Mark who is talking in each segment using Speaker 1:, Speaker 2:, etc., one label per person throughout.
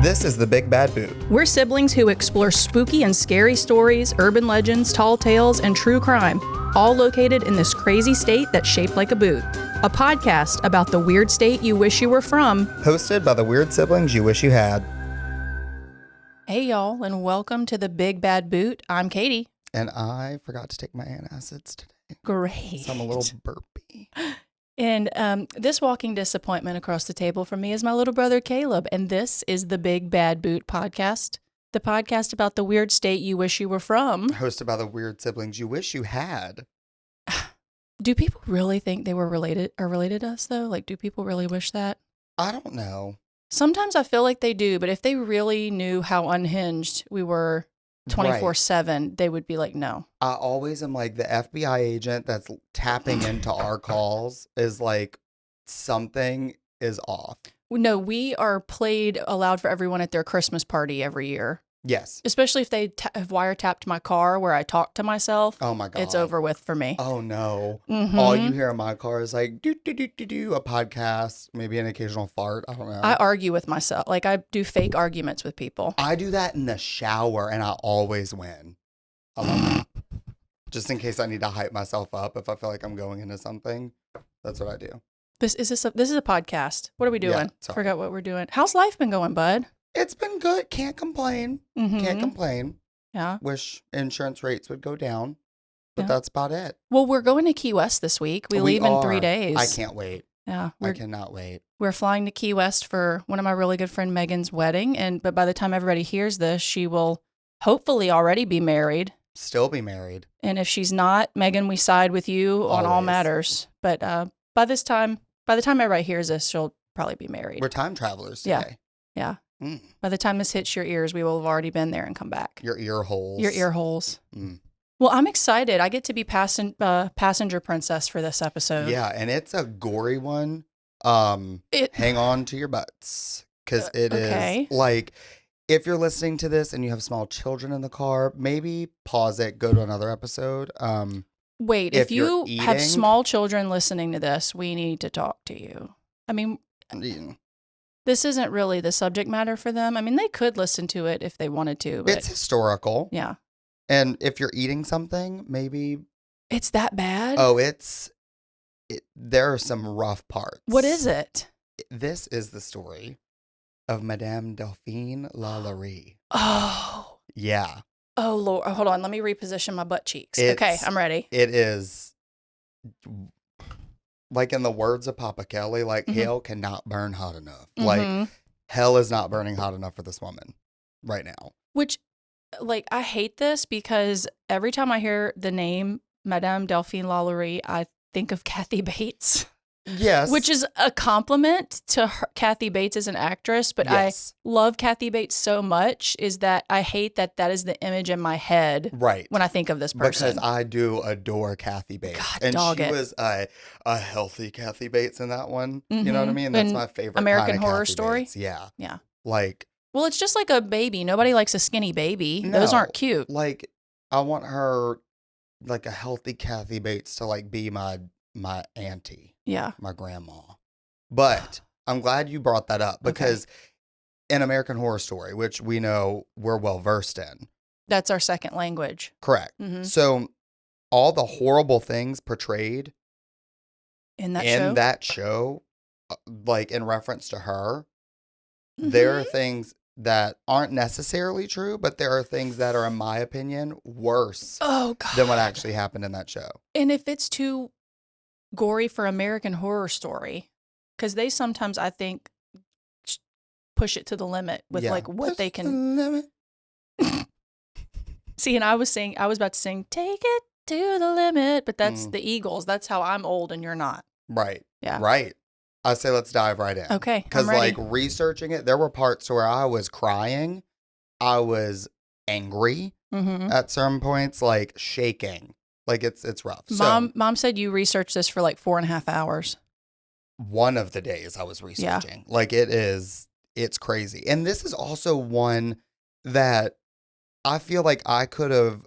Speaker 1: This is the Big Bad Boot.
Speaker 2: We're siblings who explore spooky and scary stories, urban legends, tall tales, and true crime, all located in this crazy state that's shaped like a boot. A podcast about the weird state you wish you were from.
Speaker 1: Hosted by the weird siblings you wish you had.
Speaker 2: Hey, y'all, and welcome to the Big Bad Boot. I'm Kati.
Speaker 1: And I forgot to take my antacids today.
Speaker 2: Great.
Speaker 1: So I'm a little burpy.
Speaker 2: And this walking disappointment across the table from me is my little brother, Caleb. And this is the Big Bad Boot podcast, the podcast about the weird state you wish you were from.
Speaker 1: Hosted by the weird siblings you wish you had.
Speaker 2: Do people really think they were related to us, though? Like, do people really wish that?
Speaker 1: I don't know.
Speaker 2: Sometimes I feel like they do, but if they really knew how unhinged we were 24/7, they would be like, no.
Speaker 1: I always am like, the FBI agent that's tapping into our calls is like, something is off.
Speaker 2: No, we are played aloud for everyone at their Christmas party every year.
Speaker 1: Yes.
Speaker 2: Especially if they have wiretapped my car where I talk to myself.
Speaker 1: Oh my God.
Speaker 2: It's over with for me.
Speaker 1: Oh no.
Speaker 2: Mm-hmm.
Speaker 1: All you hear in my car is like, do, a podcast, maybe an occasional fart. I don't know.
Speaker 2: I argue with myself. Like, I do fake arguments with people.
Speaker 1: I do that in the shower and I always win. I love it. Just in case I need to hype myself up if I feel like I'm going into something. That's what I do.
Speaker 2: This is a podcast. What are we doing?
Speaker 1: Yeah,
Speaker 2: Forgot what we're doing. How's life been going, bud?
Speaker 1: It's been good. Can't complain.
Speaker 2: Mm-hmm.
Speaker 1: Can't complain.
Speaker 2: Yeah.
Speaker 1: Wish insurance rates would go down. But
Speaker 2: Yeah.
Speaker 1: that's about it.
Speaker 2: Well, we're going to Key West this week. We leave in 3 days.
Speaker 1: I can't wait.
Speaker 2: Yeah.
Speaker 1: I cannot wait.
Speaker 2: We're flying to Key West for one of my really good friend Megan's wedding. But by the time everybody hears this, she will hopefully already be married.
Speaker 1: Still be married.
Speaker 2: And if she's not, Megan, we side with you on all
Speaker 1: Always.
Speaker 2: matters. But by the time everybody hears this, she'll probably be married.
Speaker 1: We're time travelers
Speaker 2: Yeah.
Speaker 1: today.
Speaker 2: Yeah.
Speaker 1: Mm.
Speaker 2: By the time this hits your ears, we will have already been there and come back.
Speaker 1: Your ear holes.
Speaker 2: Your ear holes.
Speaker 1: Mm.
Speaker 2: Well, I'm excited. I get to be passenger princess for this episode.
Speaker 1: Yeah, and it's a gory one. Hang on to your butts. Because it
Speaker 2: okay.
Speaker 1: is like, if you're listening to this and you have small children in the car, maybe pause it, go to another episode.
Speaker 2: Wait,
Speaker 1: if
Speaker 2: if you
Speaker 1: you're
Speaker 2: have
Speaker 1: eating-
Speaker 2: small children listening to this, we need to talk to you. I mean, this isn't really the subject matter for them. I mean, they could listen to it if they wanted to. But
Speaker 1: It's historical.
Speaker 2: yeah.
Speaker 1: And if you're eating something, maybe.
Speaker 2: It's that bad?
Speaker 1: Oh, there are some rough parts.
Speaker 2: What is it?
Speaker 1: This is the story of Madame Delphine LaLaurie.
Speaker 2: Oh.
Speaker 1: Yeah.
Speaker 2: Oh, Lord. Oh, hold on. Let me reposition my butt cheeks.
Speaker 1: It's-
Speaker 2: Okay, I'm ready.
Speaker 1: It is, like in the words of Papa Kelly, like, hell cannot burn hot enough. Like,
Speaker 2: Mhm.
Speaker 1: hell is not burning hot enough for this woman right now.
Speaker 2: Which, like, I hate this because every time I hear the name Madame Delphine LaLaurie, I think of Kathy Bates.
Speaker 1: Yes.
Speaker 2: Which is a compliment to her, Kathy Bates as an actress, but
Speaker 1: Yes.
Speaker 2: I love Kathy Bates so much is that I hate that is the image in my head
Speaker 1: Right.
Speaker 2: when I think of this person.
Speaker 1: Because I do adore Kathy Bates.
Speaker 2: God,
Speaker 1: and
Speaker 2: dog
Speaker 1: she
Speaker 2: it.
Speaker 1: was a healthy Kathy Bates in that one. You know what I
Speaker 2: Mhm.
Speaker 1: mean? That's
Speaker 2: In
Speaker 1: my favorite
Speaker 2: American
Speaker 1: kind of
Speaker 2: Horror
Speaker 1: Kathy
Speaker 2: Story?
Speaker 1: Bates. Yeah.
Speaker 2: Yeah.
Speaker 1: Like,
Speaker 2: Well, it's just like a baby. Nobody likes a skinny baby. Those
Speaker 1: No.
Speaker 2: aren't cute.
Speaker 1: like, I want her, like, a healthy Kathy Bates to, like, be my auntie,
Speaker 2: Yeah.
Speaker 1: my grandma. But I'm glad you brought that up because in American Horror Story, which we know we're well versed in.
Speaker 2: That's our second language.
Speaker 1: Correct.
Speaker 2: Mm-hmm.
Speaker 1: So all the horrible things portrayed
Speaker 2: In that
Speaker 1: in
Speaker 2: show?
Speaker 1: that show, like in reference to her, there are
Speaker 2: Mhm.
Speaker 1: things that aren't necessarily true, but there are things that are, in my opinion, worse
Speaker 2: Oh, God.
Speaker 1: than what actually happened in that show.
Speaker 2: And if it's too gory for American Horror Story, because they sometimes, I think, push it to the limit with
Speaker 1: Yeah.
Speaker 2: like what they
Speaker 1: Push
Speaker 2: can
Speaker 1: the limit.
Speaker 2: see. And I was about to sing "Take It to the Limit," but that's
Speaker 1: Mm.
Speaker 2: the Eagles. That's how I'm old and you're not.
Speaker 1: Right.
Speaker 2: Yeah.
Speaker 1: Right. I say let's dive right in.
Speaker 2: Okay,
Speaker 1: Because,
Speaker 2: I'm ready.
Speaker 1: like, researching it, there were parts where I was crying, I was angry
Speaker 2: Mm-hmm.
Speaker 1: at certain points, like shaking. Like, it's rough. So,
Speaker 2: Mom said you researched this for like 4.5 hours.
Speaker 1: one of the days I was researching. Like, it's crazy. And this is also one that I feel like I could have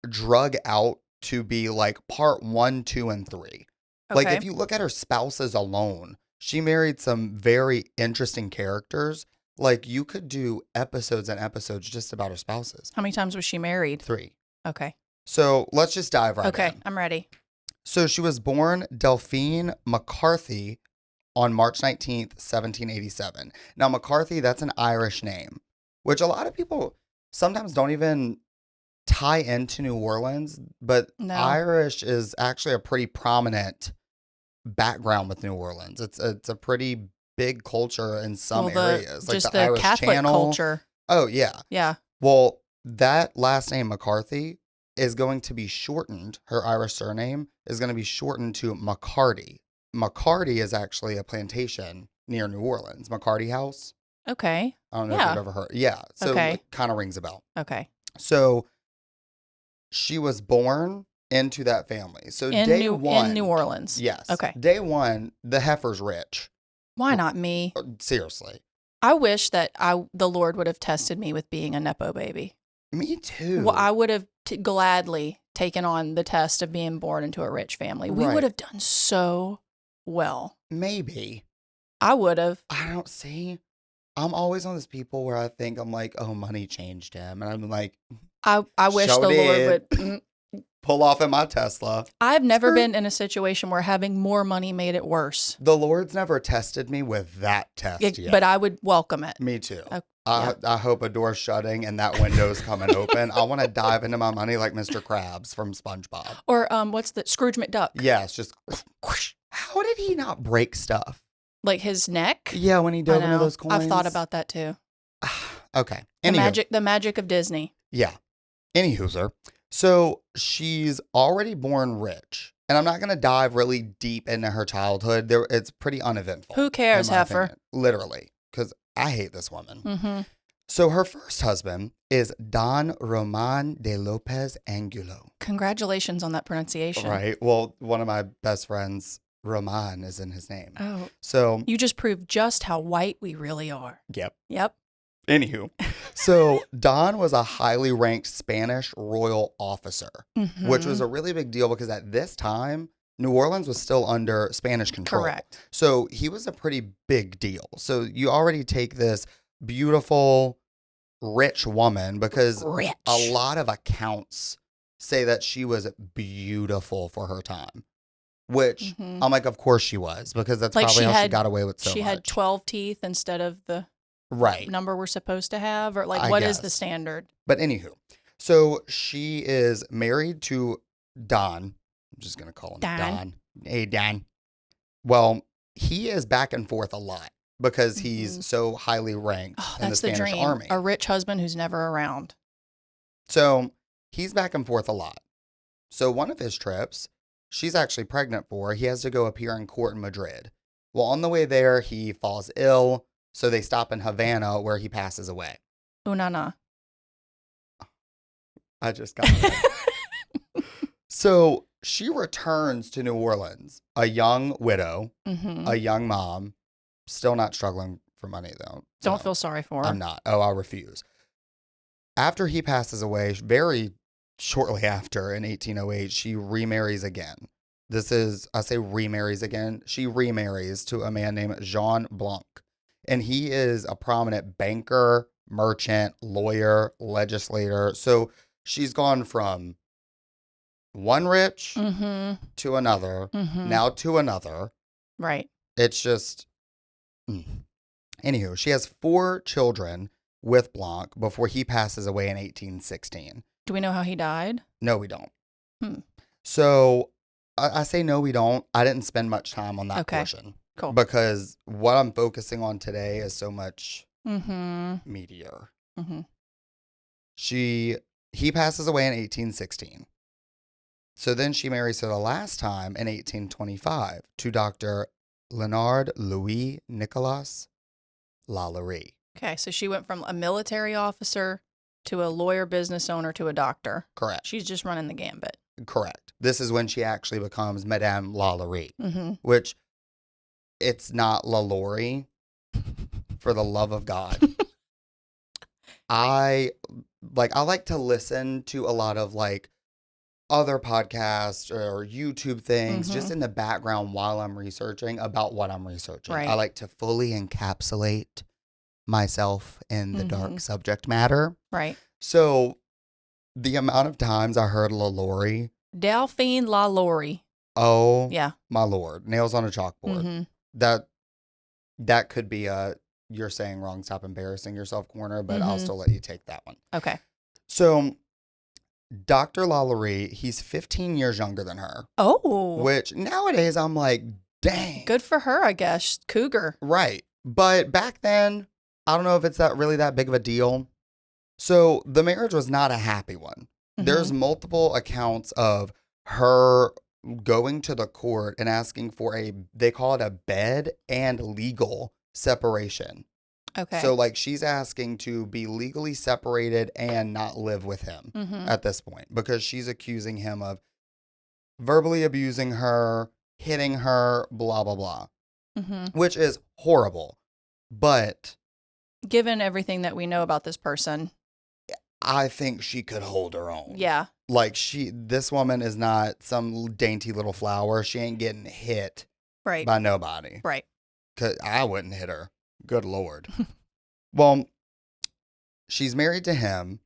Speaker 1: drug out to be like part 1, 2, and 3. Like,
Speaker 2: Okay.
Speaker 1: if you look at her spouses alone, she married some very interesting characters Like, you could do episodes and episodes just about her spouses.
Speaker 2: How many times was she married?
Speaker 1: 3.
Speaker 2: Okay.
Speaker 1: So let's just dive right in.
Speaker 2: Okay, I'm ready.
Speaker 1: So she was born Delphine McCarthy on March 19th, 1787. Now, McCarthy, that's an Irish name, which a lot of people sometimes don't even tie into New Orleans, but
Speaker 2: No.
Speaker 1: Irish is actually a pretty prominent background with New Orleans. It's a pretty big culture in some areas, like
Speaker 2: just
Speaker 1: the
Speaker 2: the
Speaker 1: Irish
Speaker 2: Catholic
Speaker 1: Channel.
Speaker 2: culture.
Speaker 1: Oh, yeah.
Speaker 2: Yeah.
Speaker 1: Well, that last name, McCarthy, is going to be shortened. Her Irish surname is going to be shortened to McCarty. McCarty is actually a plantation near New Orleans, McCarty House.
Speaker 2: Okay.
Speaker 1: I don't know if you've ever heard. Yeah. So
Speaker 2: Okay.
Speaker 1: it kind of rings a bell.
Speaker 2: Okay.
Speaker 1: So she was born into that family. So
Speaker 2: In New Orleans.
Speaker 1: Yes.
Speaker 2: Okay.
Speaker 1: Day one, the heifer's rich.
Speaker 2: Why not me?
Speaker 1: Seriously.
Speaker 2: I wish that the Lord would have tested me with being a Nepo baby.
Speaker 1: Me too.
Speaker 2: Well, I would have gladly taken on the test of being born into a rich family. We
Speaker 1: Right.
Speaker 2: would have done so well.
Speaker 1: Maybe.
Speaker 2: I would have.
Speaker 1: I don't see. I'm always on those people where I think I'm like, oh, money changed him. And I'm like,
Speaker 2: I wish
Speaker 1: Sure
Speaker 2: the Lord
Speaker 1: did.
Speaker 2: would.
Speaker 1: pull off in my Tesla.
Speaker 2: I've never been in a situation where having more money made it worse.
Speaker 1: The Lord's never tested me with that test yet.
Speaker 2: But I would welcome it.
Speaker 1: Me too.
Speaker 2: Yeah.
Speaker 1: I hope a door's shutting and that window's coming open. I want to dive into my money like Mr. Krabs from SpongeBob.
Speaker 2: Or what's the Scrooge McDuck?
Speaker 1: Yeah, it's just, how did he not break stuff?
Speaker 2: Like his neck?
Speaker 1: Yeah, when he dove into those coins.
Speaker 2: I've thought about that too.
Speaker 1: Okay.
Speaker 2: The magic of Disney.
Speaker 1: Yeah. Anywho's. So she's already born rich. And I'm not going to dive really deep into her childhood. It's pretty uneventful.
Speaker 2: Who cares, heifer?
Speaker 1: Opinion. Literally. Because I hate this woman.
Speaker 2: Mm-hmm.
Speaker 1: So her first husband is Don Roman de Lopez Angulo.
Speaker 2: Congratulations on that pronunciation.
Speaker 1: Right. Well, one of my best friends, Roman, is in his name.
Speaker 2: Oh.
Speaker 1: So
Speaker 2: you just proved just how white we really are.
Speaker 1: Yep. Anywho, so Don was a highly ranked Spanish royal officer, which was a really big deal because at this time, New Orleans was still under Spanish control.
Speaker 2: Correct.
Speaker 1: So he was a pretty big deal. So you already take this beautiful, rich woman because a lot of accounts say that she was beautiful for her time. Which I'm like, of course she was, because that's like probably how she got away with so much.
Speaker 2: She had 12 teeth instead of the number we're supposed to have, or like what is the standard?
Speaker 1: But anywho, so she is married to Don. I'm just gonna call him Don. Hey, Don. Well, he is back and forth a lot because he's so highly ranked in the Spanish army.
Speaker 2: A rich husband who's never around.
Speaker 1: So he's back and forth a lot. So one of his trips, she's actually pregnant for. He has to go appear in court in Madrid. Well, on the way there, he falls ill. So they stop in Havana where he passes away.
Speaker 2: Unana.
Speaker 1: I just got it. So she returns to New Orleans, a young widow, a young mom, still not struggling for money though.
Speaker 2: Don't feel sorry for her.
Speaker 1: I'm not. Oh, I refuse. After he passes away, very shortly after in 1808, she remarries again. I say remarries again. She remarries to a man named Jean Blanc. And he is a prominent banker, merchant, lawyer, legislator. So she's gone from one rich to another, now to another.
Speaker 2: Right.
Speaker 1: It's just, Anywho, she has 4 children with Blanc before he passes away in 1816.
Speaker 2: Do we know how he died?
Speaker 1: No, we don't. So I say no, we don't. I didn't spend much time on that portion.
Speaker 2: Cool.
Speaker 1: Because what I'm focusing on today is so much meteor. He passes away in 1816. So then she marries for the last time in 1825 to Dr. Leonard Louis Nicolas LaLaurie.
Speaker 2: Okay, so she went from a military officer to a lawyer, business owner to a doctor.
Speaker 1: Correct.
Speaker 2: She's just running the gambit.
Speaker 1: Correct. This is when she actually becomes Madame LaLaurie, which it's not LaLaurie, for the love of God. I like to listen to a lot of like other podcasts or YouTube things just in the background while I'm researching about what I'm researching. Right. I like to fully encapsulate myself in the dark subject matter.
Speaker 2: Right.
Speaker 1: So the amount of times I heard LaLaurie.
Speaker 2: Delphine LaLaurie.
Speaker 1: Oh,
Speaker 2: yeah.
Speaker 1: My Lord. Nails on a chalkboard. That could be a you're saying wrong, stop embarrassing yourself corner, but I'll still let you take that one.
Speaker 2: Okay.
Speaker 1: So Dr. LaLaurie, he's 15 years younger than her.
Speaker 2: Oh.
Speaker 1: Which nowadays I'm like, dang.
Speaker 2: Good for her, I guess. Cougar.
Speaker 1: Right. But back then, I don't know if it's really that big of a deal. So the marriage was not a happy one. There's multiple accounts of her going to the court and asking for they call it a bed and legal separation.
Speaker 2: Okay.
Speaker 1: So like she's asking to be legally separated and not live with him at this point because she's accusing him of verbally abusing her, hitting her, blah, blah, blah, which is horrible. But
Speaker 2: given everything that we know about this person,
Speaker 1: I think she could hold her own.
Speaker 2: Yeah.
Speaker 1: Like this woman is not some dainty little flower. She ain't getting hit by nobody.
Speaker 2: Right.
Speaker 1: 'Cause I wouldn't hit her. Good Lord. Well, she's married to him.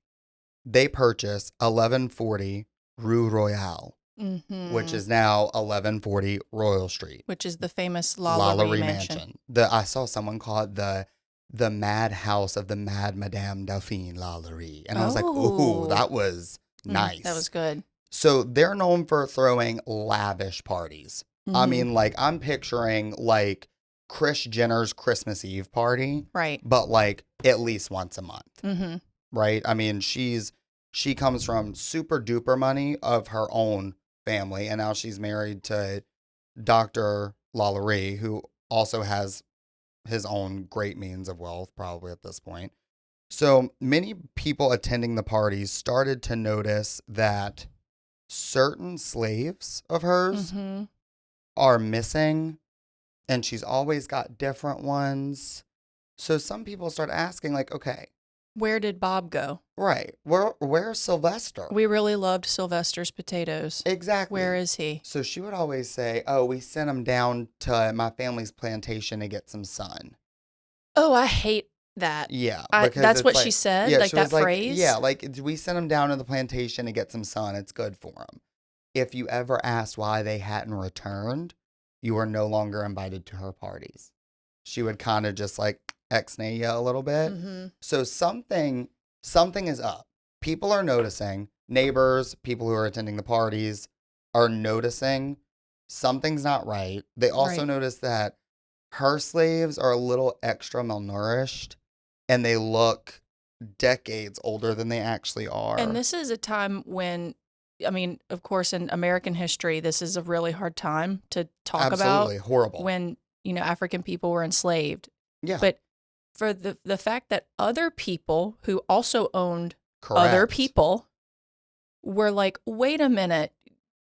Speaker 1: They purchase 1140 Rue Royale, which is now 1140 Royal Street.
Speaker 2: Which is the famous LaLaurie mansion.
Speaker 1: I saw someone call it the mad house of the mad Madame Delphine LaLaurie. And I was like, ooh, that was nice.
Speaker 2: That was good.
Speaker 1: So they're known for throwing lavish parties. I mean, like, I'm picturing, like, Kris Jenner's Christmas Eve party.
Speaker 2: Right.
Speaker 1: But, like, at least once a month. Right? I mean, she comes from super duper money of her own family. And now she's married to Dr. LaLaurie, who also has his own great means of wealth, probably at this point. So many people attending the parties started to notice that certain slaves of hers are missing, and she's always got different ones. So some people start asking, like, okay,
Speaker 2: where did Bob go?
Speaker 1: Right. Where's Sylvester?
Speaker 2: We really loved Sylvester's potatoes.
Speaker 1: Exactly.
Speaker 2: Where is he?
Speaker 1: So she would always say, oh, we sent him down to my family's plantation to get some sun.
Speaker 2: Oh, I hate that.
Speaker 1: Yeah.
Speaker 2: That's what she said?
Speaker 1: Yeah,
Speaker 2: like
Speaker 1: she
Speaker 2: that
Speaker 1: was
Speaker 2: phrase?
Speaker 1: Yeah, like we sent him down to the plantation to get some sun. It's good for him. If you ever asked why they hadn't returned, you were no longer invited to her parties. She would kind of just like ex-nay you a little bit. So something is up. People are noticing. Neighbors, people who are attending the parties are noticing something's not right. They also notice that her slaves are a little extra malnourished and they look decades older than they actually are.
Speaker 2: And this is a time when, I mean, of course, in American history, this is a really hard time to talk about.
Speaker 1: Absolutely horrible.
Speaker 2: When, African people were enslaved.
Speaker 1: Yeah.
Speaker 2: But for the fact that other people who also owned other people were like, wait a minute,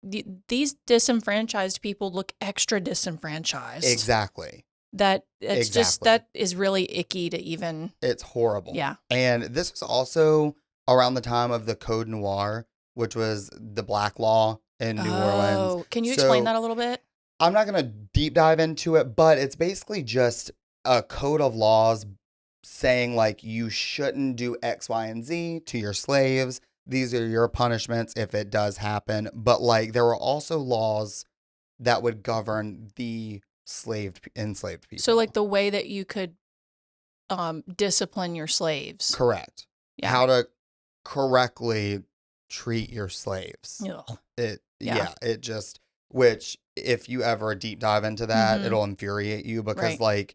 Speaker 2: these disenfranchised people look extra disenfranchised.
Speaker 1: Exactly.
Speaker 2: That is really icky to even.
Speaker 1: It's horrible.
Speaker 2: Yeah.
Speaker 1: And this was also around the time of the Code Noir, which was the black law in New Orleans.
Speaker 2: Can you explain that a little bit?
Speaker 1: I'm not going to deep dive into it, but it's basically just a code of laws saying like you shouldn't do X, Y, and Z to your slaves. These are your punishments if it does happen. But like there were also laws that would govern the enslaved people.
Speaker 2: So like the way that you could discipline your slaves.
Speaker 1: Correct. Yeah. How to correctly treat your slaves.
Speaker 2: Ugh.
Speaker 1: It just, which if you ever deep dive into that, it'll infuriate you because like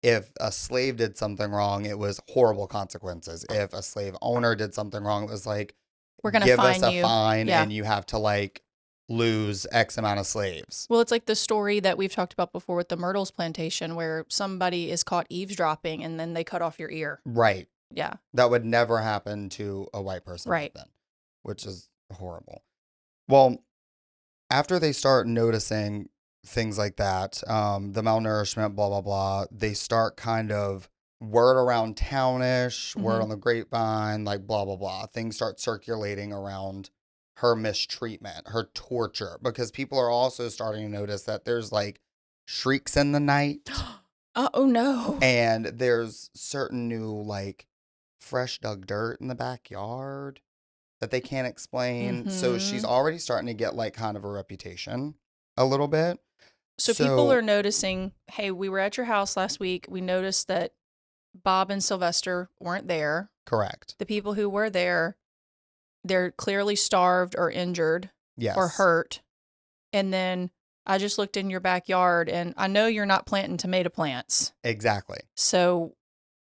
Speaker 1: if a slave did something wrong, it was horrible consequences. If a slave owner did something wrong, it was like,
Speaker 2: we're going to
Speaker 1: give
Speaker 2: fine
Speaker 1: us a
Speaker 2: you.
Speaker 1: fine and you have to like lose X amount of slaves.
Speaker 2: Well, it's like the story that we've talked about before with the Myrtles plantation where somebody is caught eavesdropping and then they cut off your ear.
Speaker 1: Right.
Speaker 2: Yeah.
Speaker 1: That would never happen to a white person.
Speaker 2: Right.
Speaker 1: Then, which is horrible. Well, after they start noticing things like that, the malnourishment, blah, blah, blah, they start kind of word around townish, word on the grapevine, like blah, blah, blah. Things start circulating around her mistreatment, her torture, because people are also starting to notice that there's like shrieks in the night.
Speaker 2: Oh, no.
Speaker 1: And there's certain new, like, fresh dug dirt in the backyard that they can't explain. So she's already starting to get, like, kind of a reputation a little bit.
Speaker 2: So people are noticing, hey, we were at your house last week. We noticed that Bob and Sylvester weren't there.
Speaker 1: Correct.
Speaker 2: The people who were there, they're clearly starved or injured or hurt. And then I just looked in your backyard, and I know you're not planting tomato plants.
Speaker 1: Exactly.
Speaker 2: So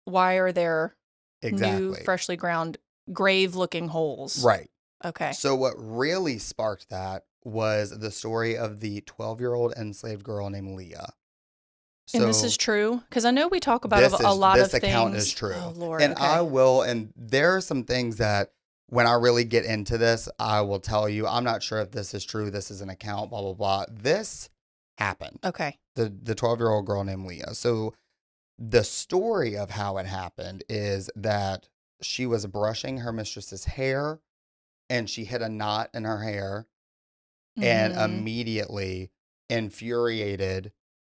Speaker 2: why are there new, freshly ground, grave-looking holes?
Speaker 1: Right.
Speaker 2: Okay.
Speaker 1: So what really sparked that was the story of the 12-year-old enslaved girl named Leah.
Speaker 2: So, and this is true? Because I know we talk about a lot of things.
Speaker 1: This account is true.
Speaker 2: Oh, Lord.
Speaker 1: And and there are some things that when I really get into this, I will tell you, I'm not sure if this is true. This is an account, blah, blah, blah. This happened.
Speaker 2: Okay.
Speaker 1: The 12-year-old girl named Leah. So the story of how it happened is that she was brushing her mistress's hair and she hit a knot in her hair and immediately infuriated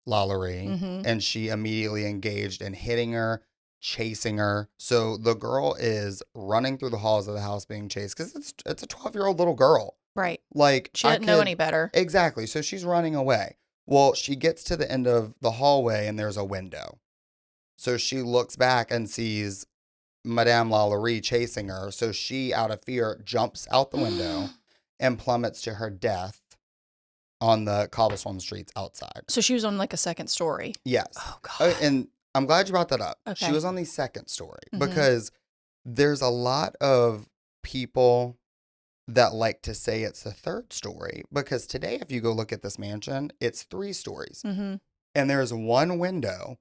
Speaker 1: LaLaurie, and she immediately engaged in hitting her, chasing her. So the girl is running through the halls of the house being chased because it's a 12-year-old little girl.
Speaker 2: Right.
Speaker 1: Like,
Speaker 2: she didn't know any better.
Speaker 1: Exactly. So she's running away. Well, she gets to the end of the hallway and there's a window. So she looks back and sees Madame LaLaurie chasing her. So she, out of fear, jumps out the window and plummets to her death on the cobblestone streets outside.
Speaker 2: So she was on like a second story.
Speaker 1: Yes.
Speaker 2: Oh, God.
Speaker 1: And I'm glad you brought that up.
Speaker 2: Okay.
Speaker 1: She was on the second story because there's a lot of people that like to say it's the third story because today, if you go look at this mansion, it's 3 stories. And there's one window,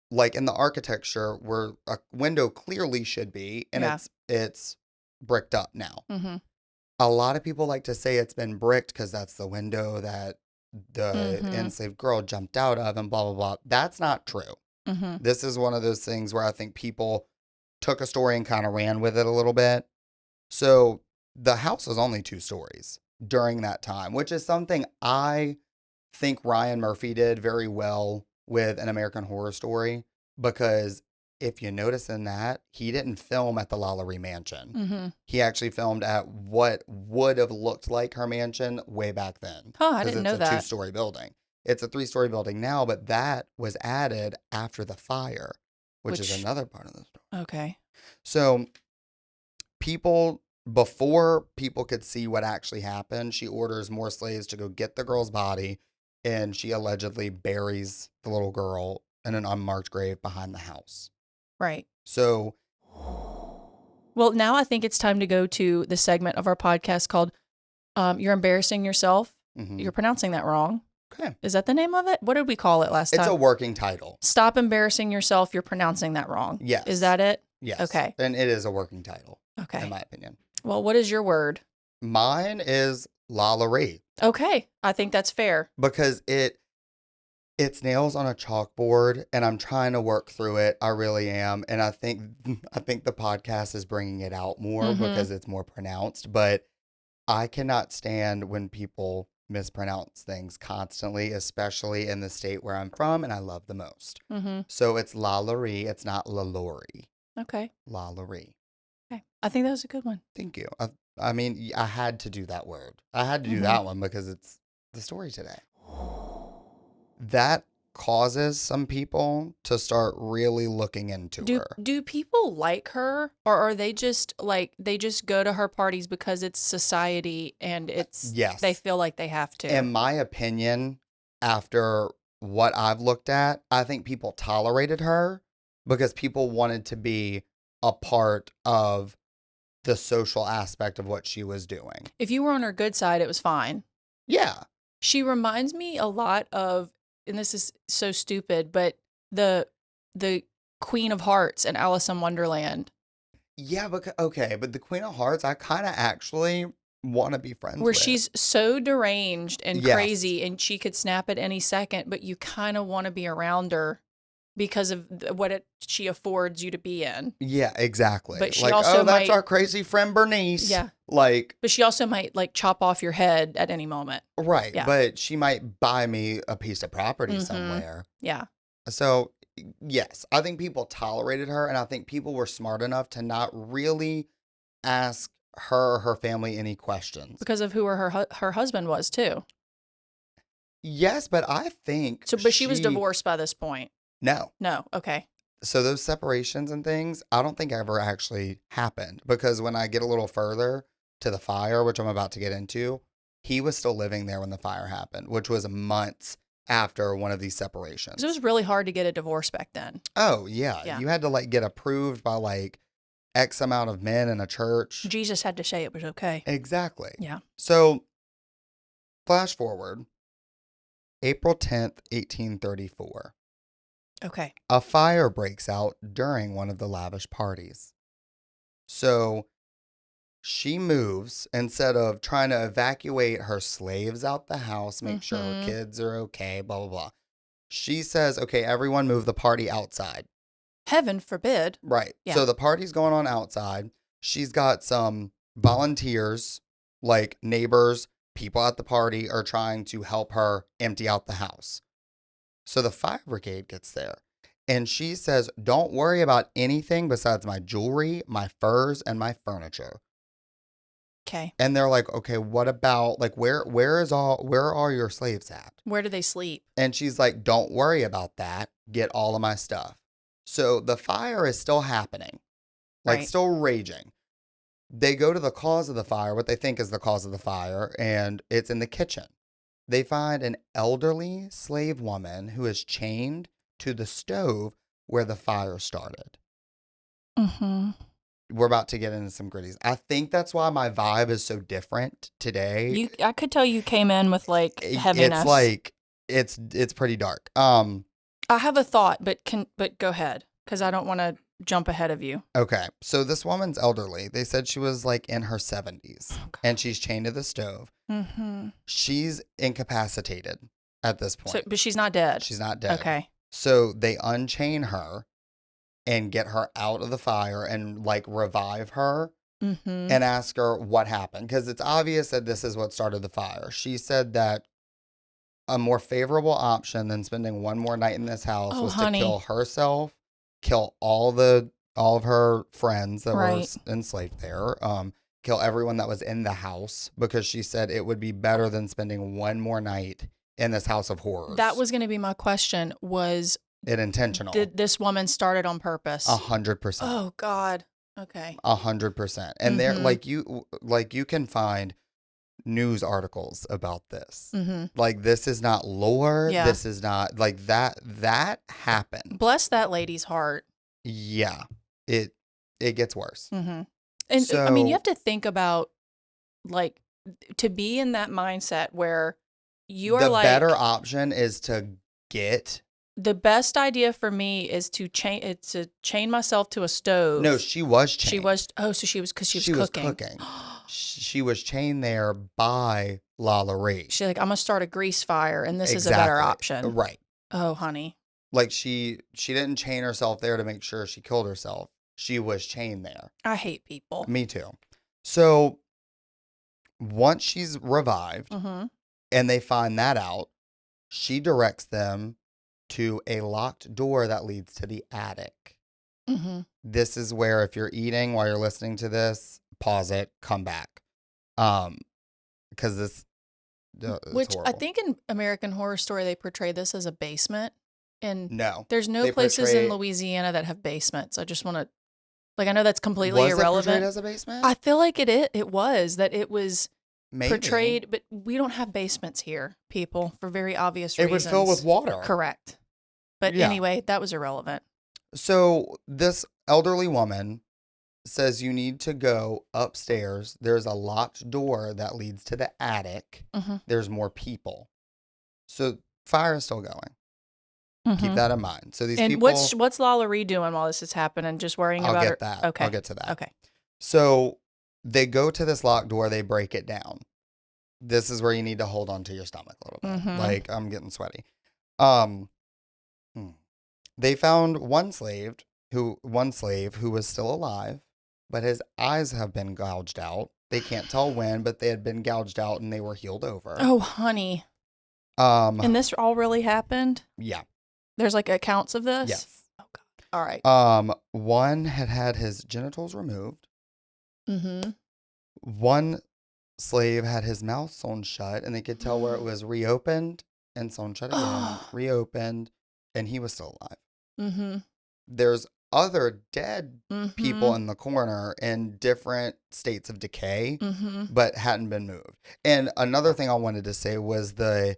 Speaker 1: like in the architecture, where a window clearly should be, and it's bricked up now. A lot of people like to say it's been bricked because that's the window that the enslaved girl jumped out of and blah, blah, blah. That's not true. This is one of those things where I think people took a story and kind of ran with it a little bit. So the house was only 2 stories during that time, which is something I think Ryan Murphy did very well with An American Horror Story, because if you notice in that, he didn't film at the LaLaurie mansion. He actually filmed at what would have looked like her mansion way back then.
Speaker 2: Oh, I didn't know that.
Speaker 1: It's a 2-story building. It's a 3-story building now, but that was added after the fire, which is another part of the story.
Speaker 2: Okay.
Speaker 1: So before people could see what actually happened, she orders more slaves to go get the girl's body, and she allegedly buries the little girl in an unmarked grave behind the house.
Speaker 2: Right.
Speaker 1: So,
Speaker 2: well, now I think it's time to go to the segment of our podcast called You're Embarrassing Yourself. You're pronouncing that wrong.
Speaker 1: Okay.
Speaker 2: Is that the name of it? What did we call it last time?
Speaker 1: It's a working title.
Speaker 2: Stop embarrassing yourself. You're pronouncing that wrong.
Speaker 1: Yes.
Speaker 2: Is that it?
Speaker 1: Yes.
Speaker 2: Okay.
Speaker 1: And it is a working title.
Speaker 2: Okay.
Speaker 1: In my opinion.
Speaker 2: Well, what is your word?
Speaker 1: Mine is LaLaurie.
Speaker 2: Okay. I think that's fair.
Speaker 1: Because it's nails on a chalkboard, and I'm trying to work through it. I really am. And I think the podcast is bringing it out more because it's more pronounced. But I cannot stand when people mispronounce things constantly, especially in the state where I'm from and I love the most. So it's LaLaurie. It's not LaLaurie.
Speaker 2: Okay.
Speaker 1: LaLaurie.
Speaker 2: Okay. I think that was a good one.
Speaker 1: Thank you. I mean, I had to do that word. I had to do that one because it's the story today. That causes some people to start really looking into her.
Speaker 2: Do people like her, or are they just they just go to her parties because it's society and it's they feel like they have to?
Speaker 1: In my opinion, after what I've looked at, I think people tolerated her because people wanted to be a part of the social aspect of what she was doing.
Speaker 2: If you were on her good side, it was fine.
Speaker 1: Yeah.
Speaker 2: She reminds me a lot of, and this is so stupid, but the Queen of Hearts in Alice in Wonderland.
Speaker 1: Yeah, but the Queen of Hearts, I kind of actually want to be friends with.
Speaker 2: Where she's so deranged and crazy, and she could snap at any second, but you kind of want to be around her because of what she affords you to be in.
Speaker 1: Yeah, exactly.
Speaker 2: But she also
Speaker 1: that's our crazy friend Bernice.
Speaker 2: Yeah.
Speaker 1: But
Speaker 2: she also might chop off your head at any moment.
Speaker 1: Right. Yeah. But she might buy me a piece of property somewhere.
Speaker 2: Yeah.
Speaker 1: So Yes, I think people tolerated her, and I think people were smart enough to not really ask her or her family any questions.
Speaker 2: Because of who her husband was, too.
Speaker 1: Yes, but I think
Speaker 2: But she was divorced by this point.
Speaker 1: No.
Speaker 2: No, okay.
Speaker 1: So those separations and things, I don't think ever actually happened, because when I get a little further to the fire, which I'm about to get into, he was still living there when the fire happened, which was months after one of these separations.
Speaker 2: So it was really hard to get a divorce back then.
Speaker 1: Oh, yeah. You had to like get approved by like X amount of men in a church.
Speaker 2: Jesus had to say it was okay.
Speaker 1: Exactly.
Speaker 2: Yeah.
Speaker 1: So flash forward, April 10th, 1834.
Speaker 2: Okay.
Speaker 1: A fire breaks out during one of the lavish parties. So she moves, instead of trying to evacuate her slaves out the house, make sure her kids are okay, blah, blah, blah. She says, okay, everyone move the party outside.
Speaker 2: Heaven forbid.
Speaker 1: Right.
Speaker 2: Yeah.
Speaker 1: So the party's going on outside. She's got some volunteers, like neighbors, people at the party are trying to help her empty out the house. So the fire brigade gets there, and she says, don't worry about anything besides my jewelry, my furs, and my furniture.
Speaker 2: Okay.
Speaker 1: And they're like, okay, what about, like, where are your slaves at?
Speaker 2: Where do they sleep?
Speaker 1: And she's like, don't worry about that. Get all of my stuff. So the fire is still happening, like still raging. They go to the cause of the fire, what they think is the cause of the fire, and it's in the kitchen. They find an elderly slave woman who is chained to the stove where the fire started.
Speaker 2: Mm-hmm.
Speaker 1: We're about to get into some gritties. I think that's why my vibe is so different today.
Speaker 2: I could tell you came in with like heaviness.
Speaker 1: It's like it's pretty dark.
Speaker 2: I have a thought, but go ahead, because I don't want to jump ahead of you.
Speaker 1: Okay, so this woman's elderly. They said she was like in her 70s, and she's chained to the stove.
Speaker 2: Mm-hmm.
Speaker 1: She's incapacitated at this point.
Speaker 2: But she's not dead.
Speaker 1: She's not dead.
Speaker 2: Okay.
Speaker 1: So they unchain her and get her out of the fire and like revive her and ask her what happened, because it's obvious that this is what started the fire. She said that a more favorable option than spending one more night in this house was to kill herself, kill all of her friends that were enslaved there, kill everyone that was in the house, because she said it would be better than spending one more night in this house of horrors.
Speaker 2: That was going to be my question. Was
Speaker 1: it intentional?
Speaker 2: Did this woman start it on purpose?
Speaker 1: 100%.
Speaker 2: Oh God. Okay.
Speaker 1: 100%. And they're like you can find news articles about this. Like, this is not lore.
Speaker 2: Yeah.
Speaker 1: This is not like that happened.
Speaker 2: Bless that lady's heart.
Speaker 1: Yeah. It gets worse.
Speaker 2: And
Speaker 1: so,
Speaker 2: I mean, you have to think about, like, to be in that mindset where you are
Speaker 1: the
Speaker 2: like,
Speaker 1: better option is to get.
Speaker 2: The best idea for me is to chain myself to a stove.
Speaker 1: No, she was chained.
Speaker 2: She was. Oh, so she was, because she was cooking.
Speaker 1: She was chained there by LaLaurie.
Speaker 2: She's like, I'm gonna start a grease fire, and this is a better option.
Speaker 1: Right.
Speaker 2: Oh, honey.
Speaker 1: Like, she didn't chain herself there to make sure she killed herself. She was chained there.
Speaker 2: I hate people.
Speaker 1: Me too. So once she's revived and they find that out, she directs them to a locked door that leads to the attic. This is where, if you're eating while you're listening to this, pause it, come back. Because this,
Speaker 2: which
Speaker 1: horrible.
Speaker 2: I think in American Horror Story, they portray this as a basement. And
Speaker 1: no,
Speaker 2: there's no places in Louisiana that have basements. I just want to, like, I know that's completely irrelevant.
Speaker 1: Was it portrayed as a basement?
Speaker 2: I feel like it was
Speaker 1: Maybe.
Speaker 2: portrayed, but we don't have basements here, people, for very obvious reasons.
Speaker 1: It would fill with water.
Speaker 2: Correct. But anyway, that was irrelevant.
Speaker 1: So this elderly woman says you need to go upstairs. There's a locked door that leads to the attic. There's more people. So fire is still going. Keep that in mind. So these people.
Speaker 2: And what's LaLaurie doing while this is happening? Just worrying about her?
Speaker 1: I'll get that.
Speaker 2: Okay.
Speaker 1: I'll get to that.
Speaker 2: Okay.
Speaker 1: So they go to this locked door. They break it down. This is where you need to hold on to your stomach a little bit. Like, I'm getting sweaty. They found one slave who was still alive, but his eyes have been gouged out. They can't tell when, but they had been gouged out and they were healed over.
Speaker 2: Oh, honey. And this all really happened?
Speaker 1: Yeah.
Speaker 2: There's like accounts of this?
Speaker 1: Yes.
Speaker 2: Oh, God. All right.
Speaker 1: One had his genitals removed.
Speaker 2: Mm-hmm.
Speaker 1: One slave had his mouth sewn shut, and they could tell where it was reopened and sewn shut again, reopened, and he was still alive.
Speaker 2: Mm-hmm.
Speaker 1: There's other dead people in the corner in different states of decay, but hadn't been moved. And another thing I wanted to say was the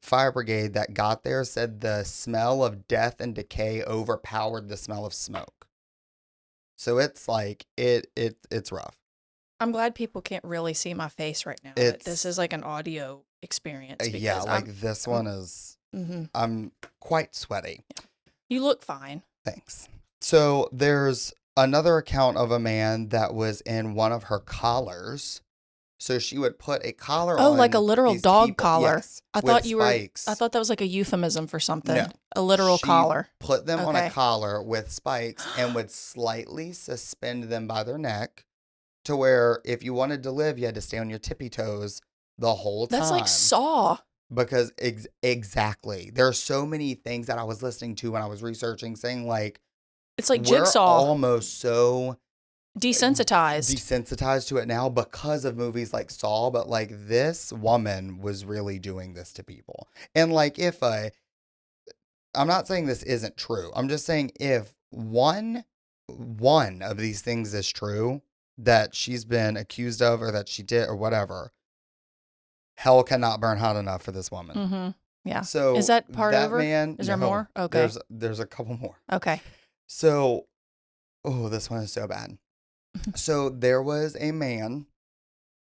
Speaker 1: fire brigade that got there said the smell of death and decay overpowered the smell of smoke. So it's like it's rough.
Speaker 2: I'm glad people can't really see my face right now. But this is like an audio experience.
Speaker 1: Yeah, like this one is. I'm quite sweaty.
Speaker 2: Yeah. You look fine.
Speaker 1: Thanks. So there's another account of a man that was in one of her collars. So she would put a collar on.
Speaker 2: Oh, like a literal dog collar.
Speaker 1: Yes,
Speaker 2: I thought I thought that was like a euphemism for something. No, a literal collar.
Speaker 1: Put them on a collar with spikes and would slightly suspend them by their neck to where if you wanted to live, you had to stay on your tippy toes the whole time.
Speaker 2: That's like Saw.
Speaker 1: Because exactly. There are so many things that I was listening to when I was researching saying like,
Speaker 2: it's like Jigsaw.
Speaker 1: We're almost so
Speaker 2: desensitized
Speaker 1: to it now because of movies like Saw, but like this woman was really doing this to people. And like I'm not saying this isn't true. I'm just saying if one of these things is true that she's been accused of or that she did or whatever, hell cannot burn hot enough for this woman.
Speaker 2: Mm-hmm. Yeah.
Speaker 1: So
Speaker 2: is that part over?
Speaker 1: Man,
Speaker 2: is there more? Okay.
Speaker 1: There's a couple more.
Speaker 2: Okay.
Speaker 1: So, this one is so bad. So there was a man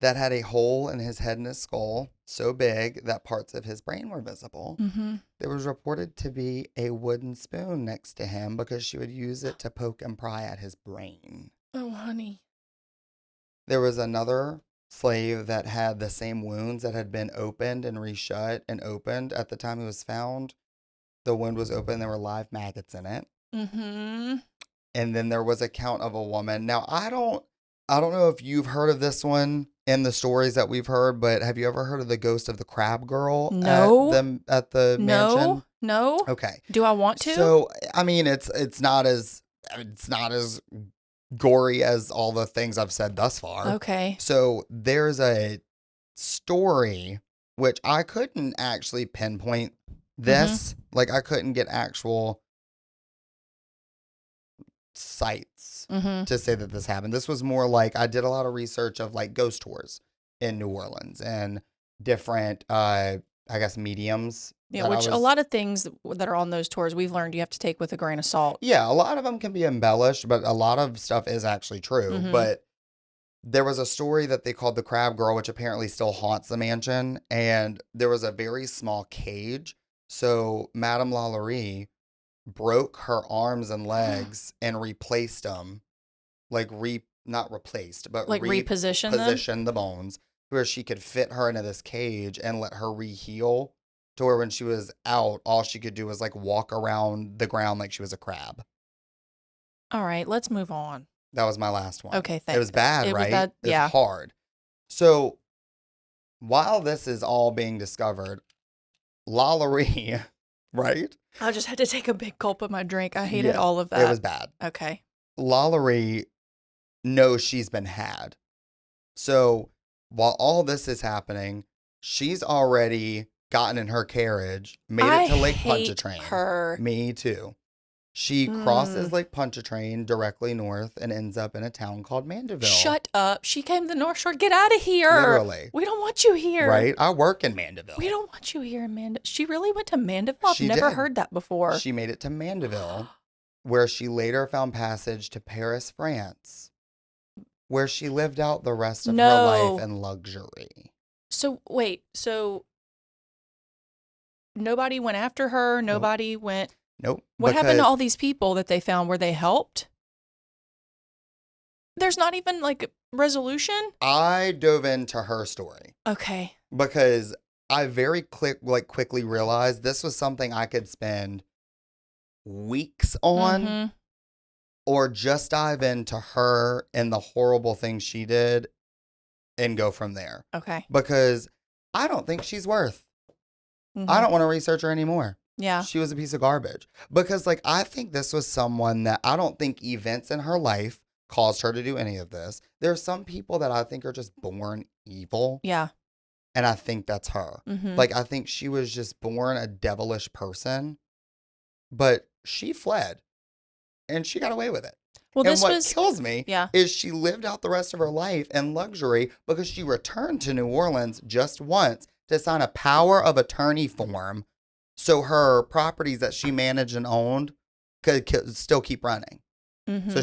Speaker 1: that had a hole in his head and his skull so big that parts of his brain were visible. There was reported to be a wooden spoon next to him because she would use it to poke and pry at his brain.
Speaker 2: Oh, honey.
Speaker 1: There was another slave that had the same wounds that had been opened and reshut and opened at the time he was found. The wound was open. There were live maggots in it. And then there was a count of a woman. Now, I don't know if you've heard of this one in the stories that we've heard, but have you ever heard of the ghost of the crab girl?
Speaker 2: No.
Speaker 1: At the mansion?
Speaker 2: No.
Speaker 1: Okay.
Speaker 2: Do I want to?
Speaker 1: So, I mean, it's not as gory as all the things I've said thus far.
Speaker 2: Okay.
Speaker 1: So there's a story which I couldn't actually pinpoint this. Like I couldn't get actual sites to say that this happened. This was more like I did a lot of research of like ghost tours in New Orleans and different I guess mediums.
Speaker 2: Yeah, which a lot of things that are on those tours we've learned you have to take with a grain of salt.
Speaker 1: Yeah, a lot of them can be embellished, but a lot of stuff is actually true. But there was a story that they called the Crab Girl, which apparently still haunts the mansion. And there was a very small cage. So Madame LaLaurie broke her arms and legs and replaced them. Like not replaced, but
Speaker 2: like reposition
Speaker 1: the bones where she could fit her into this cage and let her re-heal to where when she was out, all she could do was like walk around the ground like she was a crab.
Speaker 2: All right, let's move on.
Speaker 1: That was my last one.
Speaker 2: Okay, thanks.
Speaker 1: It was bad, right? It was hard. So while this is all being discovered, LaLaurie, right?
Speaker 2: I just had to take a big gulp of my drink. I hated all of that.
Speaker 1: It was bad.
Speaker 2: Okay.
Speaker 1: LaLaurie knows she's been had. So while all this is happening, she's already gotten in her carriage, made it to Lake Pontchartrain.
Speaker 2: Her.
Speaker 1: Me too. She crosses Lake Pontchartrain directly north and ends up in a town called Mandeville.
Speaker 2: Shut up. She came to the North Shore. Get out of here.
Speaker 1: Literally.
Speaker 2: We don't want you here.
Speaker 1: Right? I work in Mandeville.
Speaker 2: We don't want you here in Mandeville. She really went to Mandeville? I've never heard that before.
Speaker 1: She made it to Mandeville, where she later found passage to Paris, France, where she lived out the rest of her life in luxury.
Speaker 2: So, wait. So, nobody went after her? Nobody went...
Speaker 1: Nope.
Speaker 2: What happened to all these people that they found? Were they helped? There's not even like resolution?
Speaker 1: I dove into her story.
Speaker 2: Okay.
Speaker 1: Because I very quickly realized this was something I could spend weeks on or just dive into her and the horrible things she did and go from there.
Speaker 2: Okay.
Speaker 1: Because I don't think she's worth. I don't want to research her anymore.
Speaker 2: Yeah.
Speaker 1: She was a piece of garbage. Because, like, I think this was someone that I don't think events in her life caused her to do any of this. There are some people that I think are just born evil.
Speaker 2: Yeah.
Speaker 1: And I think that's her.
Speaker 2: Mm-hmm.
Speaker 1: Like, I think she was just born a devilish person, but she fled and she got away with it.
Speaker 2: Well,
Speaker 1: and what kills me
Speaker 2: yeah.
Speaker 1: is she lived out the rest of her life in luxury because she returned to New Orleans just once to sign a power of attorney form so her properties that she managed and owned could still keep running.
Speaker 2: Mm-hmm.
Speaker 1: So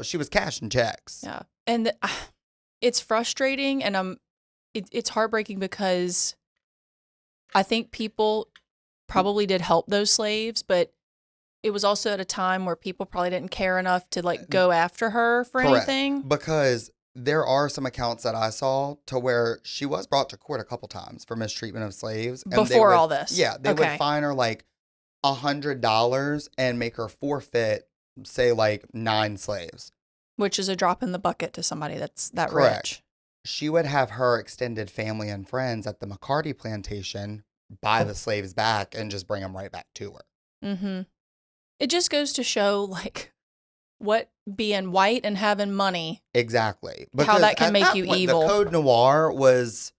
Speaker 1: she was cashing checks.
Speaker 2: Yeah. And it's frustrating and it's heartbreaking because I think people probably did help those slaves, but it was also at a time where people probably didn't care enough to like go after her for
Speaker 1: Correct.
Speaker 2: anything.
Speaker 1: Because there are some accounts that I saw to where she was brought to court a couple times for mistreatment of slaves. And
Speaker 2: before all this.
Speaker 1: Yeah. They would fine her like $100 and make her forfeit, say, like 9 slaves.
Speaker 2: Which is a drop in the bucket to somebody that's that
Speaker 1: Correct.
Speaker 2: rich.
Speaker 1: She would have her extended family and friends at the McCarty plantation buy the slaves back and just bring them right back to her.
Speaker 2: Mm-hmm. It just goes to show, like, what being white and having money.
Speaker 1: Exactly.
Speaker 2: Because how that can make you evil.
Speaker 1: The Code Noir was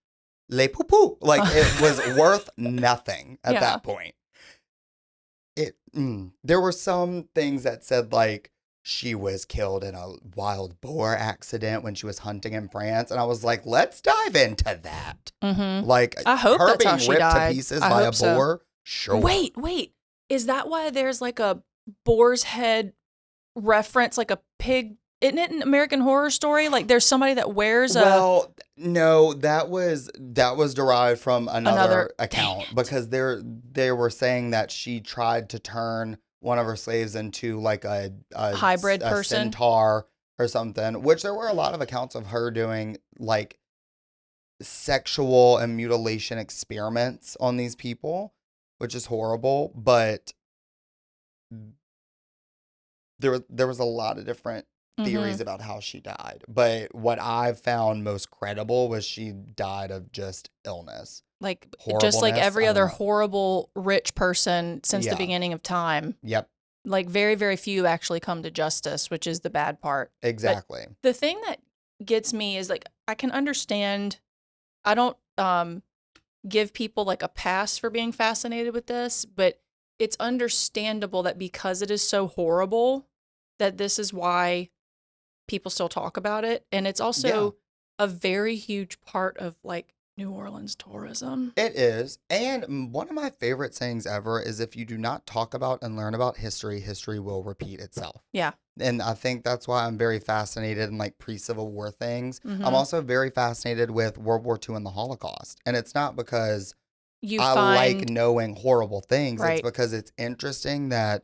Speaker 1: le poo-poo. Like, it was worth nothing at that point. There were some things that said, like, she was killed in a wild boar accident when she was hunting in France. And I was like, let's dive into that.
Speaker 2: Mm-hmm.
Speaker 1: Like,
Speaker 2: I hope
Speaker 1: her
Speaker 2: that's
Speaker 1: being
Speaker 2: how she
Speaker 1: ripped
Speaker 2: died.
Speaker 1: to pieces by a boar. Sure.
Speaker 2: Wait. Is that why there's like a boar's head reference, like a pig? Isn't it an American Horror Story? Like there's somebody that wears a...
Speaker 1: Well, no, that was derived from another account because they were saying that she tried to turn one of her slaves into like a
Speaker 2: hybrid person,
Speaker 1: centaur or something, which there were a lot of accounts of her doing like sexual and mutilation experiments on these people, which is horrible, but there was a lot of different theories about how she died. But what I've found most credible was she died of just illness.
Speaker 2: Like, just like every other horrible rich person since the beginning of time.
Speaker 1: Yep.
Speaker 2: Like, very, very few actually come to justice, which is the bad part.
Speaker 1: Exactly.
Speaker 2: But the thing that gets me is, like, I can understand. I don't give people, like, a pass for being fascinated with this, but it's understandable that because it is so horrible, that this is why people still talk about it. And it's also a very huge part of, like, New Orleans tourism.
Speaker 1: It is. And one of my favorite sayings ever is if you do not talk about and learn about history, history will repeat itself.
Speaker 2: Yeah.
Speaker 1: And I think that's why I'm very fascinated in like pre-Civil War things.
Speaker 2: Mm-hmm.
Speaker 1: I'm also very fascinated with World War II and the Holocaust. And it's not because I like knowing horrible things.
Speaker 2: Right.
Speaker 1: It's because it's interesting that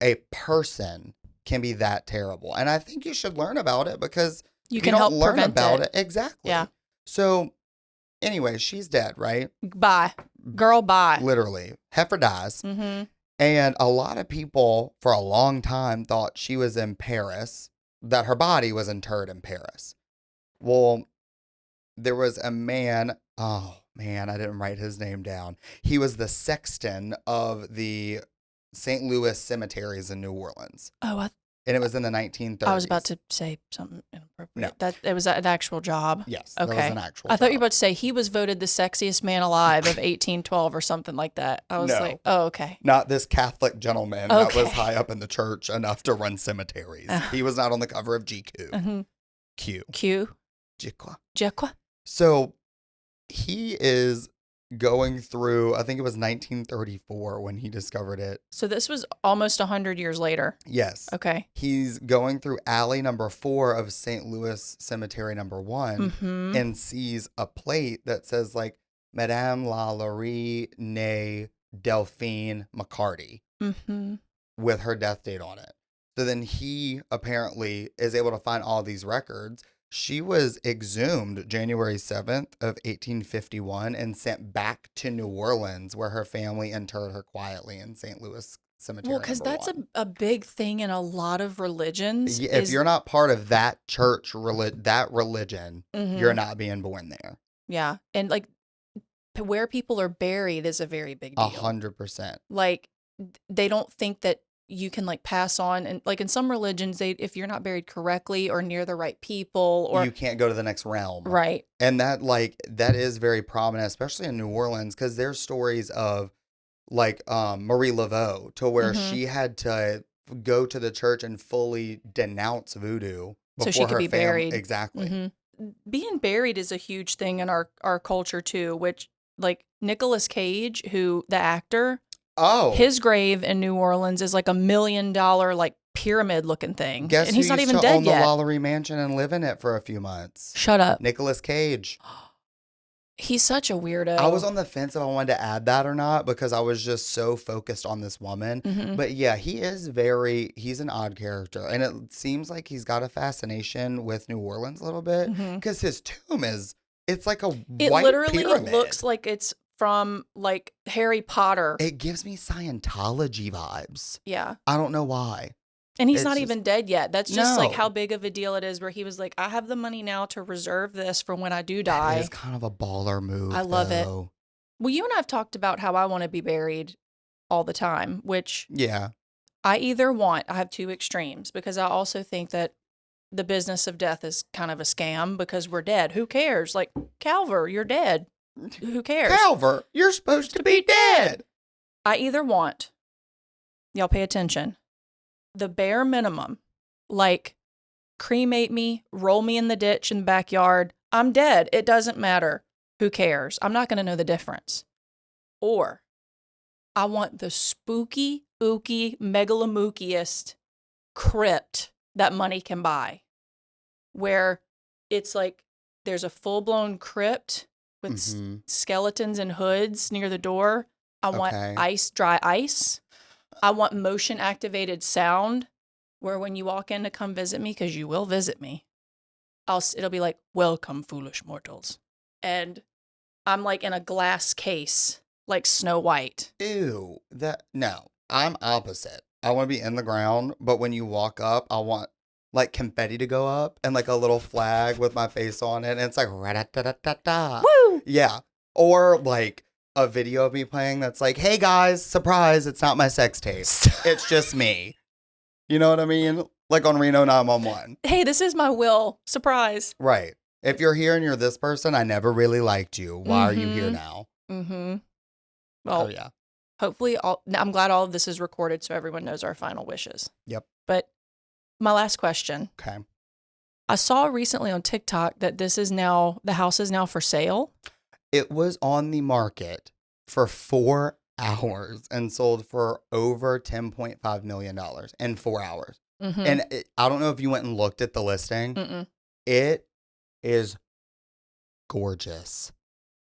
Speaker 1: a person can be that terrible. And I think you should learn about it because
Speaker 2: you
Speaker 1: if
Speaker 2: can
Speaker 1: you don't
Speaker 2: help
Speaker 1: learn
Speaker 2: prevent
Speaker 1: about
Speaker 2: it.
Speaker 1: Exactly.
Speaker 2: Yeah.
Speaker 1: So anyway, she's dead, right?
Speaker 2: Bye. Girl, bye.
Speaker 1: Literally. Heifer dies.
Speaker 2: Mm-hmm.
Speaker 1: And a lot of people for a long time thought she was in Paris, that her body was interred in Paris. Well, there was a man, oh man, I didn't write his name down. He was the sexton of the St. Louis cemeteries in New Orleans.
Speaker 2: Oh,
Speaker 1: and it was in the 1930s.
Speaker 2: I was about to say something inappropriate. No. It was an actual job.
Speaker 1: Yes,
Speaker 2: okay.
Speaker 1: That was an actual
Speaker 2: I thought
Speaker 1: job.
Speaker 2: you were about to say he was voted the sexiest man alive of 1812 or something like that. I was like, oh, okay.
Speaker 1: Not this Catholic gentleman that was high up in the church enough to run cemeteries. He was not on the cover of GQ.
Speaker 2: Mm-hmm.
Speaker 1: Q.
Speaker 2: GQ.
Speaker 1: So he is going through, I think it was 1934 when he discovered it.
Speaker 2: So this was almost 100 years later.
Speaker 1: Yes.
Speaker 2: Okay.
Speaker 1: He's going through alley number 4 of St. Louis Cemetery number 1 and sees a plate that says like Madame LaLaurie née Delphine McCarty with her death date on it. So then he apparently is able to find all these records. She was exhumed January 7th of 1851 and sent back to New Orleans where her family interred her quietly in St. Louis Cemetery.
Speaker 2: Well, because that's a big thing in a lot of religions.
Speaker 1: If you're not part of that church, that religion, you're not being born there.
Speaker 2: Yeah. And like where people are buried is a very big deal.
Speaker 1: 100%.
Speaker 2: Like, they don't think that you can like pass on, and like in some religions, if you're not buried correctly or near the right people, or
Speaker 1: you can't go to the next realm.
Speaker 2: Right.
Speaker 1: And that is very prominent, especially in New Orleans, because there's stories of like Marie Laveau, to where she had to go to the church and fully denounce voodoo before
Speaker 2: so she could be buried.
Speaker 1: Exactly.
Speaker 2: Being buried is a huge thing in our culture too, which like Nicolas Cage, who the actor, his grave in New Orleans is like $1 million like pyramid looking thing.
Speaker 1: Guess
Speaker 2: and he's
Speaker 1: who
Speaker 2: not
Speaker 1: used
Speaker 2: even
Speaker 1: to
Speaker 2: dead
Speaker 1: own
Speaker 2: yet.
Speaker 1: the LaLaurie mansion and live in it for a few months?
Speaker 2: Shut up.
Speaker 1: Nicolas Cage.
Speaker 2: He's such a weirdo.
Speaker 1: I was on the fence if I wanted to add that or not, because I was just so focused on this woman. But yeah, he's an odd character. And it seems like he's got a fascination with New Orleans a little bit, because his tomb it's like a white pyramid. It literally
Speaker 2: looks like it's from like Harry Potter.
Speaker 1: It gives me Scientology vibes.
Speaker 2: Yeah.
Speaker 1: I don't know why.
Speaker 2: And he's not even dead yet. That's just like how big of a deal it is, where he was like, I have the money now to reserve this for when I do die.
Speaker 1: It's kind of a baller move.
Speaker 2: I love it. Well, you and I have talked about how I want to be buried all the time, which I have two extremes, because I also think that the business of death is kind of a scam, because we're dead. Who cares? Like, Calver, you're dead. Who cares?
Speaker 1: Calver, you're supposed to be dead.
Speaker 2: I either want, y'all pay attention, the bare minimum, like cremate me, roll me in the ditch in the backyard. I'm dead. It doesn't matter. Who cares? I'm not going to know the difference. Or I want the spooky, ooky, megalomookiest crypt that money can buy, where it's like there's a full-blown crypt with skeletons and hoods near the door. I want dry ice. I want motion-activated sound, where when you walk in to come visit me, because you will visit me, it'll be like, welcome, foolish mortals. And I'm like in a glass case, like Snow White.
Speaker 1: Ew. No, I'm opposite. I want to be in the ground, but when you walk up, I want like confetti to go up and like a little flag with my face on it. And it's like, ra-da-da-da-da-da.
Speaker 2: Woo!
Speaker 1: Yeah. Or like a video of me playing that's like, hey guys, surprise, it's not my sex tape. It's just me. You know what I mean? Like on Reno 911.
Speaker 2: Hey, this is my will. Surprise.
Speaker 1: Right. If you're here and you're this person, I never really liked you. Why are you here now?
Speaker 2: Well, yeah. Hopefully, I'm glad all of this is recorded so everyone knows our final wishes.
Speaker 1: Yep.
Speaker 2: But my last question.
Speaker 1: Okay.
Speaker 2: I saw recently on TikTok that the house is now for sale.
Speaker 1: It was on the market for 4 hours and sold for over $10.5 million in 4 hours. And I don't know if you went and looked at the listing. It is gorgeous.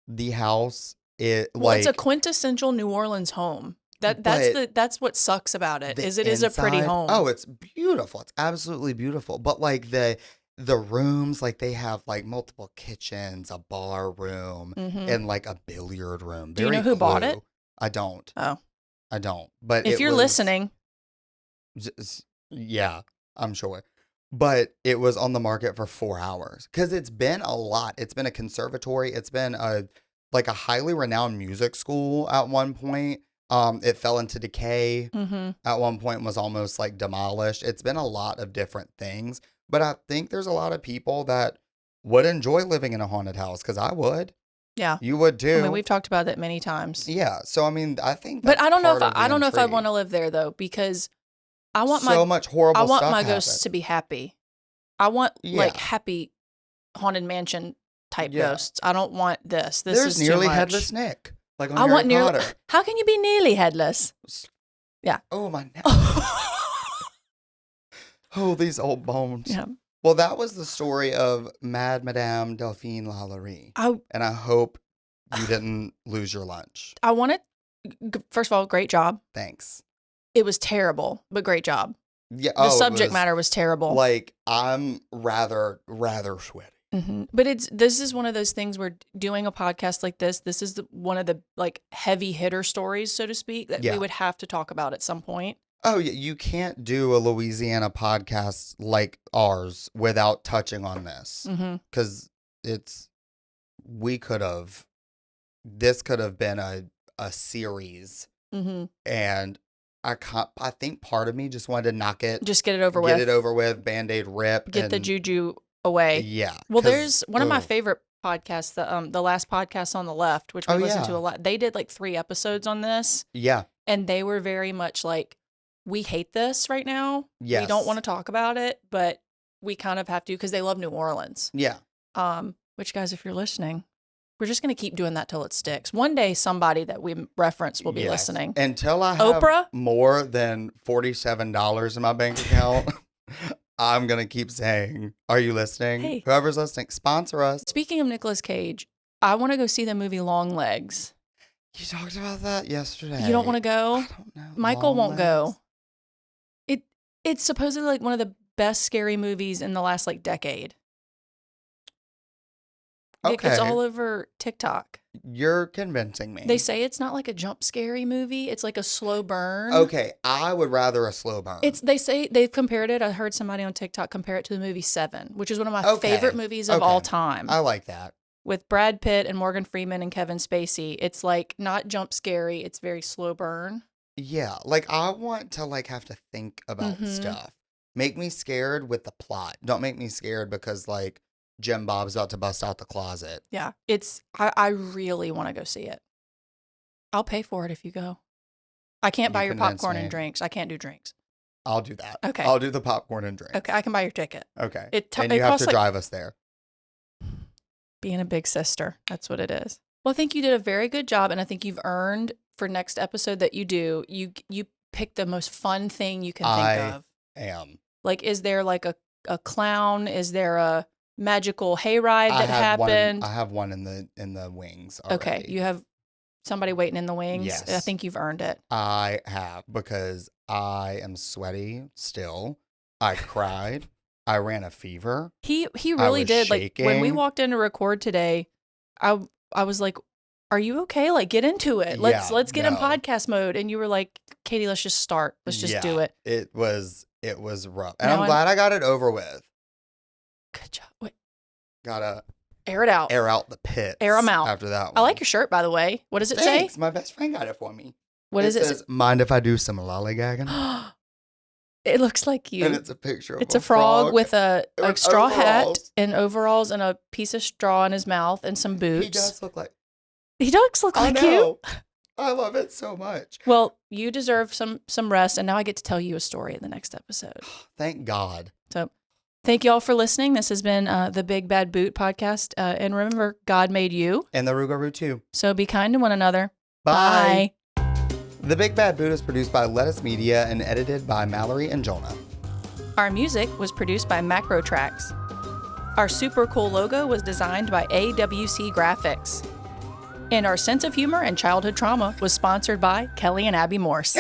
Speaker 1: The house,
Speaker 2: it's a quintessential New Orleans home. That's what sucks about it. It is a pretty home.
Speaker 1: Oh, it's beautiful. It's absolutely beautiful. But like the rooms, like they have like multiple kitchens, a bar room, and like a billiard room.
Speaker 2: Do you know who bought it?
Speaker 1: I don't.
Speaker 2: Oh,
Speaker 1: I don't. But
Speaker 2: if you're listening,
Speaker 1: yeah, I'm sure. But it was on the market for 4 hours because it's been a lot. It's been a conservatory. It's been a highly renowned music school at one point. It fell into decay at one point and was almost like demolished. It's been a lot of different things, but I think there's a lot of people that would enjoy living in a haunted house, because I would.
Speaker 2: Yeah,
Speaker 1: you would too.
Speaker 2: I mean, we've talked about that many times.
Speaker 1: Yeah, so I mean, I think.
Speaker 2: But I don't know if I want to live there though, because I want
Speaker 1: much horrible.
Speaker 2: I want
Speaker 1: stuff
Speaker 2: my ghosts to be happy. I want like happy haunted mansion type ghosts. I don't want this.
Speaker 1: There's
Speaker 2: is
Speaker 1: nearly
Speaker 2: too much.
Speaker 1: Headless Nick. Like on Harry Potter.
Speaker 2: How can you be nearly headless? Yeah.
Speaker 1: Oh my neck. Oh, these old bones.
Speaker 2: Yeah.
Speaker 1: Well, that was the story of Madame Delphine LaLaurie. And I hope you didn't lose your lunch.
Speaker 2: I want it. First of all, great job.
Speaker 1: Thanks.
Speaker 2: It was terrible, but great job.
Speaker 1: Yeah.
Speaker 2: The subject matter was terrible.
Speaker 1: Like, I'm rather sweaty.
Speaker 2: But this is one of those things where doing a podcast like this is one of the like heavy hitter stories, so to speak, that we would have to talk about at some point.
Speaker 1: Oh, yeah. You can't do a Louisiana podcast like ours without touching on this. Because we could have this could have been a series. And I think part of me just wanted to knock it.
Speaker 2: Just get it over with.
Speaker 1: Get it over with, Band-Aid rip.
Speaker 2: Get the juju away.
Speaker 1: Yeah.
Speaker 2: Well, there's one of my favorite podcasts, the last podcast on the left, which we listen to a lot. They did like 3 episodes on this.
Speaker 1: Yeah.
Speaker 2: And they were very much like, we hate this right now.
Speaker 1: Yes.
Speaker 2: We don't want to talk about it, but we kind of have to because they love New Orleans.
Speaker 1: Yeah.
Speaker 2: Which, guys, if you're listening, we're just going to keep doing that till it sticks. One day, somebody that we reference will be listening.
Speaker 1: Until I have
Speaker 2: Oprah?
Speaker 1: More than $47 in my bank account, I'm going to keep saying, are you listening?
Speaker 2: Hey.
Speaker 1: Whoever's listening, sponsor us.
Speaker 2: Speaking of Nicolas Cage, I want to go see the movie Long Legs.
Speaker 1: You talked about that yesterday.
Speaker 2: You don't want to go?
Speaker 1: I don't know.
Speaker 2: Michael won't go. It's supposedly like one of the best scary movies in the last like decade.
Speaker 1: Okay.
Speaker 2: It's all over TikTok.
Speaker 1: You're convincing me.
Speaker 2: They say it's not like a jump scary movie. It's like a slow burn.
Speaker 1: Okay, I would rather a slow burn.
Speaker 2: They say they've compared it. I heard somebody on TikTok compare it to the movie Seven, which is one of my favorite movies of all time.
Speaker 1: I like that.
Speaker 2: With Brad Pitt and Morgan Freeman and Kevin Spacey. It's like not jump scary. It's very slow burn.
Speaker 1: Yeah, like I want to like have to think about stuff. Make me scared with the plot. Don't make me scared because like Jim Bob's about to bust out the closet.
Speaker 2: Yeah, I really want to go see it. I'll pay for it if you go. I can't buy your popcorn and drinks. I can't do drinks.
Speaker 1: I'll do that.
Speaker 2: Okay.
Speaker 1: I'll do the popcorn and drinks.
Speaker 2: Okay, I can buy your ticket.
Speaker 1: Okay.
Speaker 2: And
Speaker 1: you have to drive us there.
Speaker 2: Being a big sister. That's what it is. Well, I think you did a very good job, and I think you've earned for next episode that you do, you pick the most fun thing you can think of.
Speaker 1: I am.
Speaker 2: Like, is there like a clown? Is there a magical hayride that happened?
Speaker 1: I have one in the wings already.
Speaker 2: Okay, you have somebody waiting in the wings?
Speaker 1: Yes.
Speaker 2: I think you've earned it.
Speaker 1: I have, because I am sweaty still. I cried. I ran a fever.
Speaker 2: He really did.
Speaker 1: Shaking.
Speaker 2: Like, when we walked in to record today, I was like, are you okay? Like, get into it. Let's get in podcast mode. And you were like, Katie, let's just start. Let's just do it.
Speaker 1: It was rough. And I'm glad I got it over with.
Speaker 2: Good job. Wait.
Speaker 1: Gotta
Speaker 2: air it out.
Speaker 1: Air out the pits.
Speaker 2: Air them out.
Speaker 1: After that one.
Speaker 2: I like your shirt, by the way. What does it say?
Speaker 1: My best friend got it for me.
Speaker 2: What does it say?
Speaker 1: It says, mind if I do some lollygagging?
Speaker 2: It looks like you.
Speaker 1: And it's a picture of
Speaker 2: It's a frog with a straw hat
Speaker 1: overalls.
Speaker 2: and overalls and a piece of straw in his mouth and some boots.
Speaker 1: He does look like
Speaker 2: you.
Speaker 1: I love it so much.
Speaker 2: Well, you deserve some rest, and now I get to tell you a story in the next episode.
Speaker 1: Thank God.
Speaker 2: So thank you all for listening. This has been the Big Bad Boot podcast. And remember, God made you.
Speaker 1: And the Rougarou too.
Speaker 2: So be kind to one another.
Speaker 1: Bye. The Big Bad Boot is produced by Lettuce Media and edited by Mallory and Jonah.
Speaker 2: Our music was produced by Macro Tracks. Our super cool logo was designed by AWC Graphics. And our sense of humor and childhood trauma was sponsored by Kelly and Abby Morse.